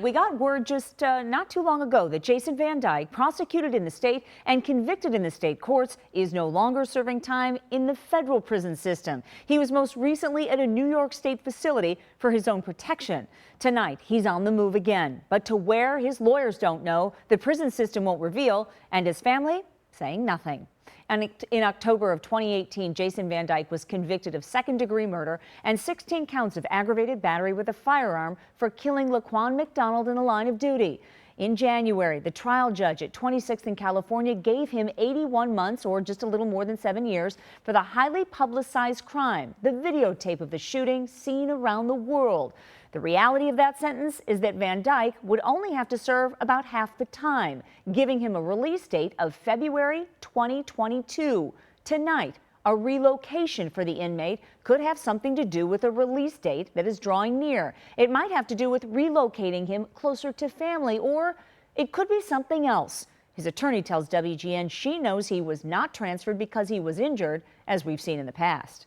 We got word just not too long ago that Jason Van Dyke, prosecuted in the state and convicted in the state courts, is no longer serving time in the federal prison system. He was most recently at a New York State facility for his own protection. Tonight, he's on the move again, but to where, his lawyers don't know, the prison system won't reveal, and his family saying nothing. And in October of 2018, Jason Van Dyke was convicted of second-degree murder and 16 counts of aggravated battery with a firearm for killing Laquan McDonald in the line of duty. In January, the trial judge at 26th in California gave him 81 months, or just a little more than 7 years, for the highly publicized crime, the videotape of the shooting seen around the world. The reality of that sentence is that Van Dyke would only have to serve about half the time, giving him a release date of February 2022. Tonight, a relocation for the inmate could have something to do with a release date that is drawing near. It might have to do with relocating him closer to family, or it could be something else. His attorney tells WGN she knows he was not transferred because he was injured, as we've seen in the past.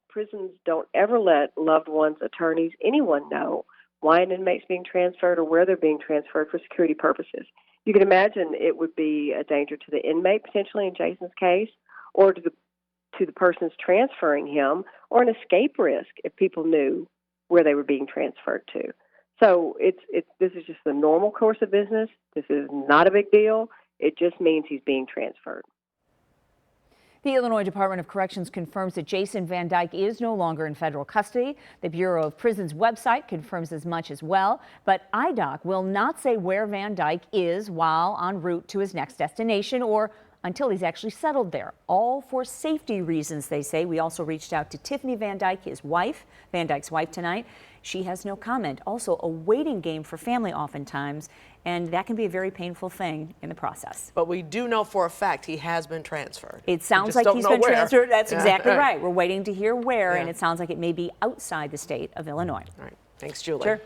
Prisons don't ever let loved ones, attorneys, anyone know why an inmate's being transferred or where they're being transferred for security purposes. You can imagine it would be a danger to the inmate, potentially in Jason's case, or to the persons transferring him, or an escape risk if people knew where they were being transferred to. So this is just the normal course of business. This is not a big deal. It just means he's being transferred. The Illinois Department of Corrections confirms that Jason Van Dyke is no longer in federal custody. The Bureau of Prisons website confirms as much as well, but IDOC will not say where Van Dyke is while en route to his next destination or until he's actually settled there, all for safety reasons, they say. We also reached out to Tiffany Van Dyke, his wife, Van Dyke's wife, tonight. She has no comment. Also, a waiting game for family oftentimes, and that can be a very painful thing in the process. But we do know for a fact he has been transferred. It sounds like he's been transferred. That's exactly right. We're waiting to hear where, and it sounds like it may be outside the state of Illinois. All right. Thanks, Julie. Sure.